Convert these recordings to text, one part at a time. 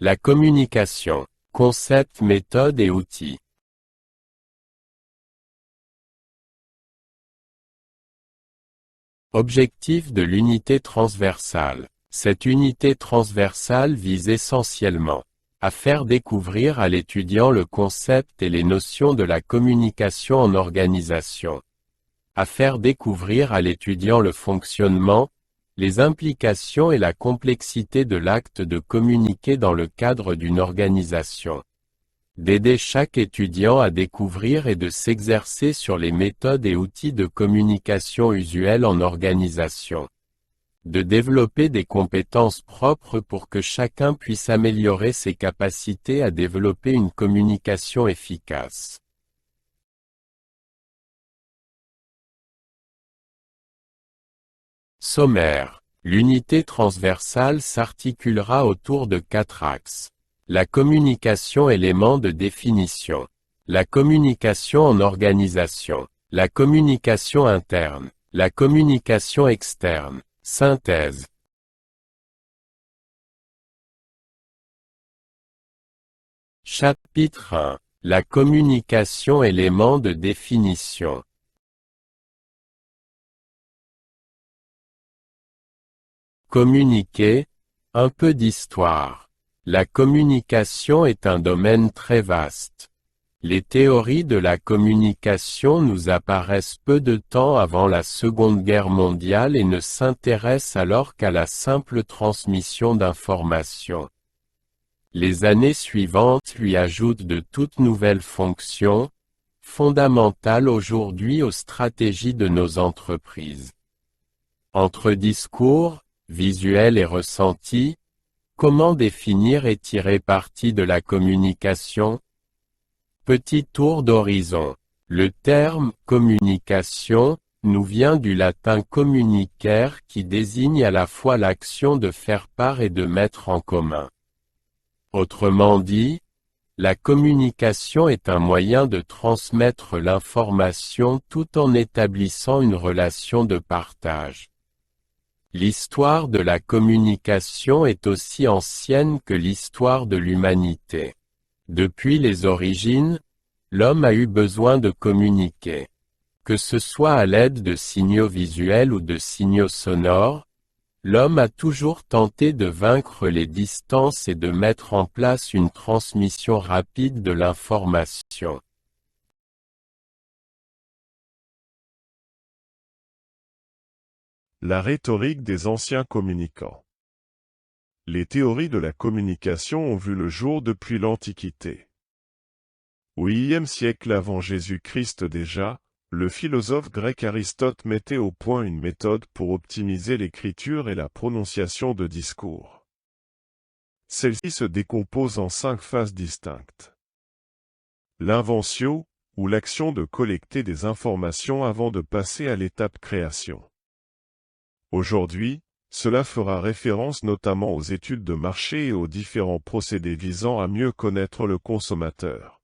La communication. Concept, méthode et outils. Objectif de l'unité transversale. Cette unité transversale vise essentiellement à faire découvrir à l'étudiant le concept et les notions de la communication en organisation, à faire découvrir à l'étudiant le fonctionnement, les implications et la complexité de l'acte de communiquer dans le cadre d'une organisation, d'aider chaque étudiant à découvrir et de s'exercer sur les méthodes et outils de communication usuels en organisation, de développer des compétences propres pour que chacun puisse améliorer ses capacités à développer une communication efficace. Sommaire. L'unité transversale s'articulera autour de 4 axes. La communication élément de définition. La communication en organisation. La communication interne. La communication externe. Synthèse. Chapitre 1. La communication élément de définition. Communiquer, un peu d'histoire. La communication est un domaine très vaste. Les théories de la communication nous apparaissent peu de temps avant la Seconde Guerre mondiale et ne s'intéressent alors qu'à la simple transmission d'informations. Les années suivantes lui ajoutent de toutes nouvelles fonctions, fondamentales aujourd'hui aux stratégies de nos entreprises. Entre discours, visuel et ressenti, comment définir et tirer parti de la communication? Petit tour d'horizon. Le terme « communication » nous vient du latin communicare qui désigne à la fois l'action de faire part et de mettre en commun. Autrement dit, la communication est un moyen de transmettre l'information tout en établissant une relation de partage. L'histoire de la communication est aussi ancienne que l'histoire de l'humanité. Depuis les origines, l'homme a eu besoin de communiquer. Que ce soit à l'aide de signaux visuels ou de signaux sonores, l'homme a toujours tenté de vaincre les distances et de mettre en place une transmission rapide de l'information. La rhétorique des anciens communicants. Les théories de la communication ont vu le jour depuis l'Antiquité. Au Ième siècle avant Jésus-Christ déjà, le philosophe grec Aristote mettait au point une méthode pour optimiser l'écriture et la prononciation de discours. Celle-ci se décompose en 5 phases distinctes. L'inventio, ou l'action de collecter des informations avant de passer à l'étape création. Aujourd'hui, cela fera référence notamment aux études de marché et aux différents procédés visant à mieux connaître le consommateur.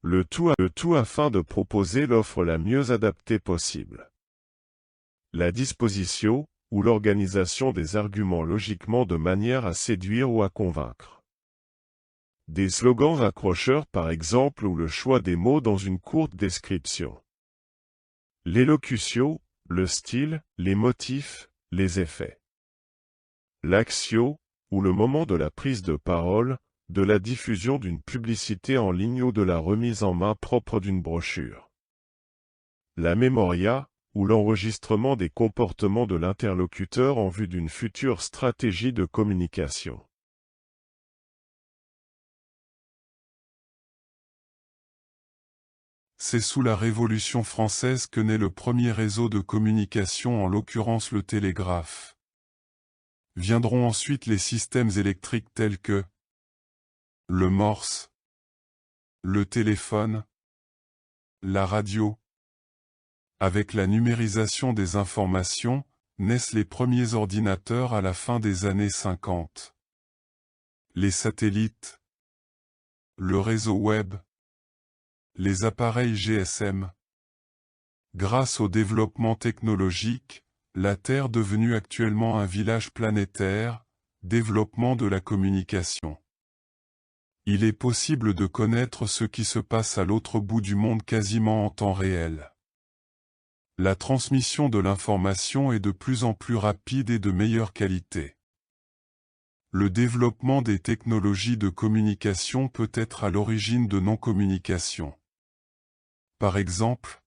Le tout afin de proposer l'offre la mieux adaptée possible. La dispositio, ou l'organisation des arguments logiquement de manière à séduire ou à convaincre. Des slogans accrocheurs par exemple ou le choix des mots dans une courte description. L'élocutio, le style, les motifs, les effets. L'actio, ou le moment de la prise de parole, de la diffusion d'une publicité en ligne ou de la remise en main propre d'une brochure. La memoria, ou l'enregistrement des comportements de l'interlocuteur en vue d'une future stratégie de communication. C'est sous la Révolution française que naît le premier réseau de communication, en l'occurrence le télégraphe. Viendront ensuite les systèmes électriques tels que le morse, le téléphone, la radio. Avec la numérisation des informations, naissent les premiers ordinateurs à la fin des années 50. Les satellites, le réseau web, les appareils GSM. Grâce au développement technologique, la Terre devenue actuellement un village planétaire, Développement de la communication. Il est possible de connaître ce qui se passe à l'autre bout du monde quasiment en temps réel. La transmission de l'information est de plus en plus rapide et de meilleure qualité. Le développement des technologies de communication peut être à l'origine de non-communication. Par exemple,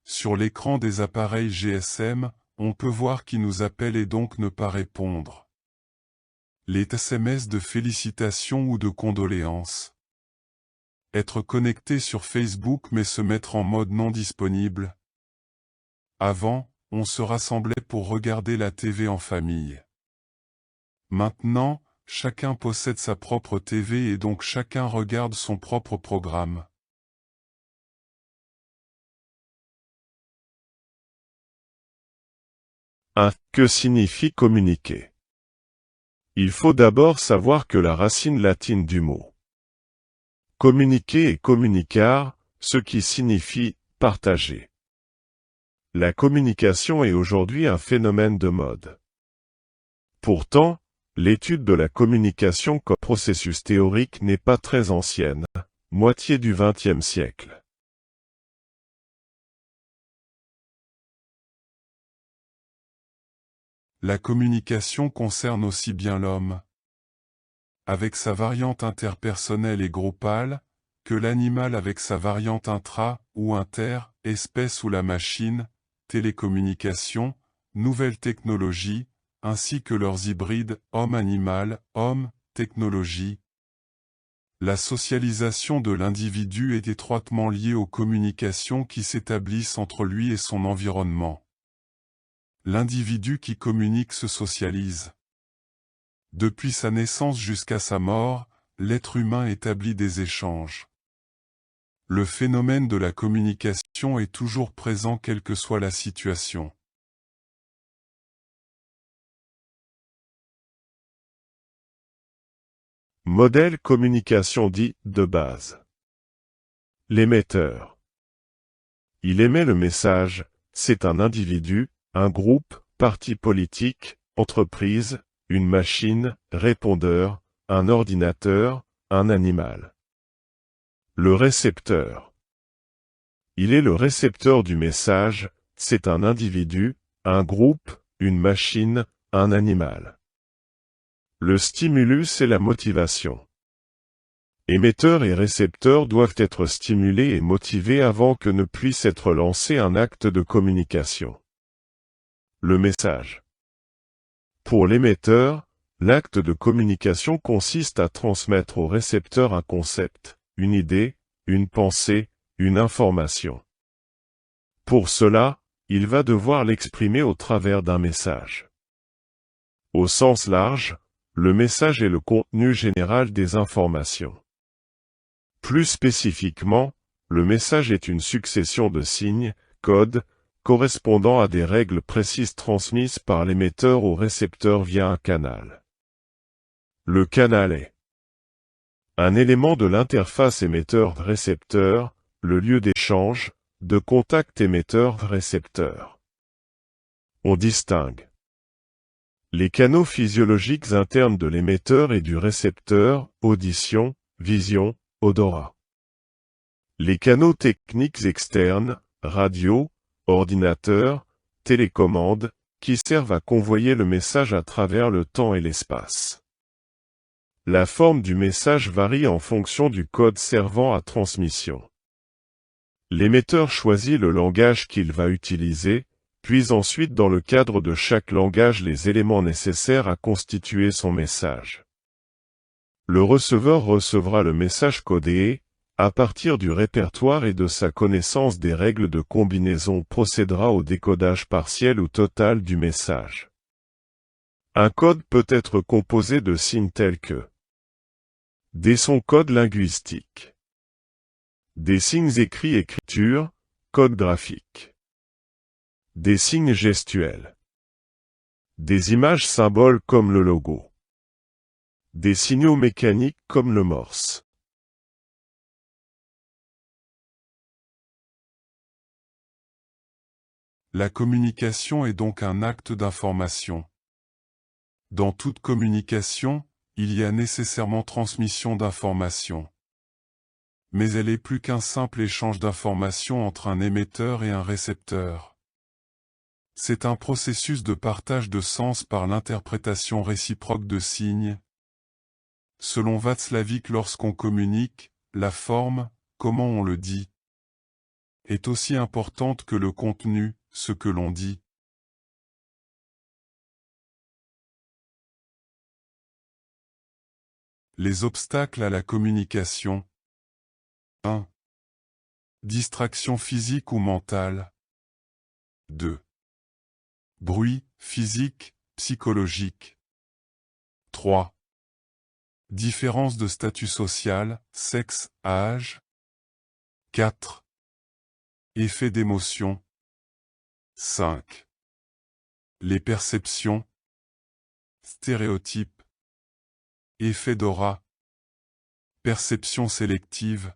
sur l'écran des appareils GSM, on peut voir qui nous appelle et donc ne pas répondre. Les SMS de félicitations ou de condoléances. Être connecté sur Facebook mais se mettre en mode non disponible. Avant, on se rassemblait pour regarder la TV en famille. Maintenant, chacun possède sa propre TV et donc chacun regarde son propre programme. Que signifie communiquer? Il faut d'abord savoir que la racine latine du mot communiquer est communicar, ce qui signifie partager. La communication est aujourd'hui un phénomène de mode. Pourtant, l'étude de la communication comme processus théorique n'est pas très ancienne, moitié du XXe siècle. La communication concerne aussi bien l'homme, avec sa variante interpersonnelle et groupale, que l'animal avec sa variante intra- ou inter-espèce ou la machine, télécommunication, nouvelles technologies, ainsi que leurs hybrides homme-animal, homme-technologie. La socialisation de l'individu est étroitement liée aux communications qui s'établissent entre lui et son environnement. L'individu qui communique se socialise. Depuis sa naissance jusqu'à sa mort, l'être humain établit des échanges. Le phénomène de la communication est toujours présent quelle que soit la situation. Modèle communication dit de base. L'émetteur. Il émet le message, c'est un individu, un groupe, parti politique, entreprise, une machine, répondeur, un ordinateur, un animal. Le récepteur. Il est le récepteur du message, c'est un individu, un groupe, une machine, un animal. Le stimulus est la motivation. Émetteur et récepteur doivent être stimulés et motivés avant que ne puisse être lancé un acte de communication. Le message. Pour l'émetteur, l'acte de communication consiste à transmettre au récepteur un concept, une idée, une pensée, une information. Pour cela, il va devoir l'exprimer au travers d'un message. Au sens large, le message est le contenu général des informations. Plus spécifiquement, le message est une succession de signes, codes, correspondant à des règles précises transmises par l'émetteur au récepteur via un canal. Le canal est un élément de l'interface émetteur-récepteur, le lieu d'échange, de contact émetteur-récepteur. On distingue les canaux physiologiques internes de l'émetteur et du récepteur, audition, vision, odorat. Les canaux techniques externes, radio, ordinateur, télécommande, qui servent à convoyer le message à travers le temps et l'espace. La forme du message varie en fonction du code servant à transmission. L'émetteur choisit le langage qu'il va utiliser, puis ensuite dans le cadre de chaque langage les éléments nécessaires à constituer son message. Le receveur recevra le message codé et, à partir du répertoire et de sa connaissance des règles de combinaison, procédera au décodage partiel ou total du message. Un code peut être composé de signes tels que des sons codes linguistiques, des signes écrits écriture, code graphique, des signes gestuels, des images symboles comme le logo, des signaux mécaniques comme le morse. La communication est donc un acte d'information. Dans toute communication, il y a nécessairement transmission d'informations. Mais elle est plus qu'un simple échange d'informations entre un émetteur et un récepteur. C'est un processus de partage de sens par l'interprétation réciproque de signes. Selon Václavic, lorsqu'on communique, la forme, comment on le dit, est aussi importante que le contenu, ce que l'on dit. Les obstacles à la communication. 1. Distraction physique ou mentale. 2. Bruit, physique, psychologique. 3. Différence de statut social, sexe, âge. 4. Effet d'émotion. 5. Les perceptions. Stéréotypes. Effet d'aura. Perception sélective.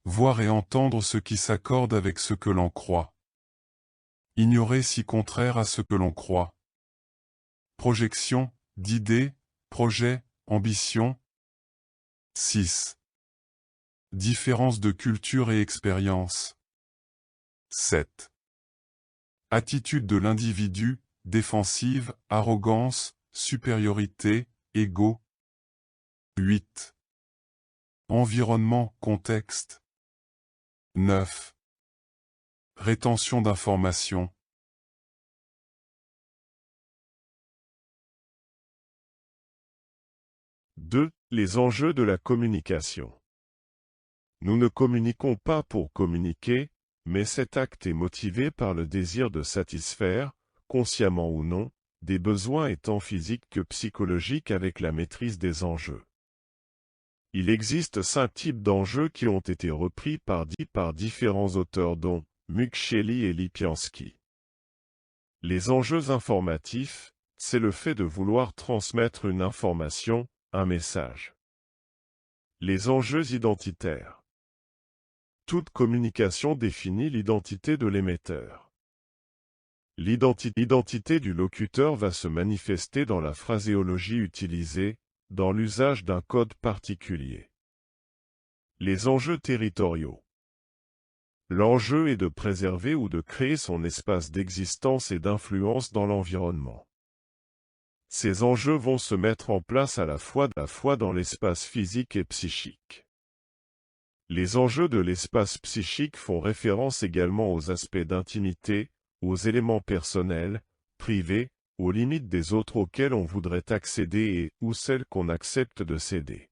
Voir et entendre ce qui s'accorde avec ce que l'on croit. Ignorer si contraire à ce que l'on croit. Projection, d'idées, projets, ambition. 6. Différence de culture et expérience. 7. Attitude de l'individu, défensive, arrogance, supériorité, ego. 8. Environnement, contexte. 9. Rétention d'informations. Deux, les enjeux de la communication. Nous ne communiquons pas pour communiquer, mais cet acte est motivé par le désir de satisfaire, consciemment ou non, des besoins tant physiques que psychologiques avec la maîtrise des enjeux. Il existe 5 types d'enjeux qui ont été repris par différents auteurs dont Muksheli et Lipiansky. Les enjeux informatifs, c'est le fait de vouloir transmettre une information, un message. Les enjeux identitaires. Toute communication définit l'identité de l'émetteur. L'identité du locuteur va se manifester dans la phraséologie utilisée, dans l'usage d'un code particulier. Les enjeux territoriaux. L'enjeu est de préserver ou de créer son espace d'existence et d'influence dans l'environnement. Ces enjeux vont se mettre en place à la fois dans l'espace physique et psychique. Les enjeux de l'espace psychique font référence également aux aspects d'intimité, aux éléments personnels, privés, aux limites des autres auxquelles on voudrait accéder et ou celles qu'on accepte de céder.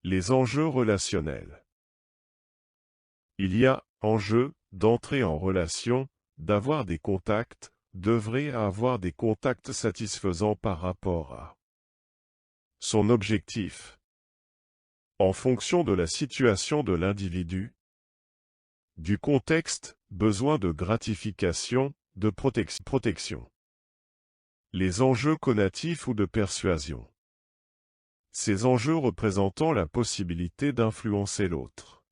Les enjeux relationnels. Il y a enjeu d'entrer en relation, d'avoir des contacts, d'œuvrer à avoir des contacts satisfaisants par rapport à son objectif. En fonction de la situation de l'individu, du contexte, besoin de gratification, de protection. Les enjeux connatifs ou de persuasion. Ces enjeux représentant la possibilité d'influencer l'autre.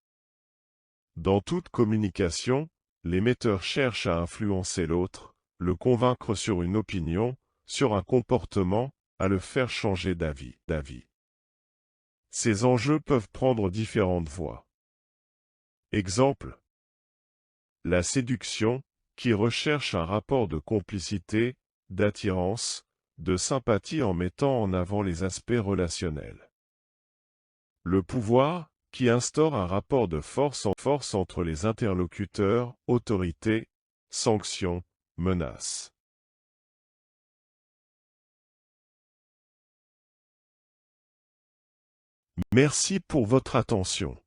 Dans toute communication, l'émetteur cherche à influencer l'autre, le convaincre sur une opinion, sur un comportement, à le faire changer d'avis. Ces enjeux peuvent prendre différentes voies. Exemple. La séduction, qui recherche un rapport de complicité, d'attirance, de sympathie en mettant en avant les aspects relationnels. Le pouvoir, qui instaure un rapport de force entre les interlocuteurs, autorité, sanctions, menaces. Merci pour votre attention.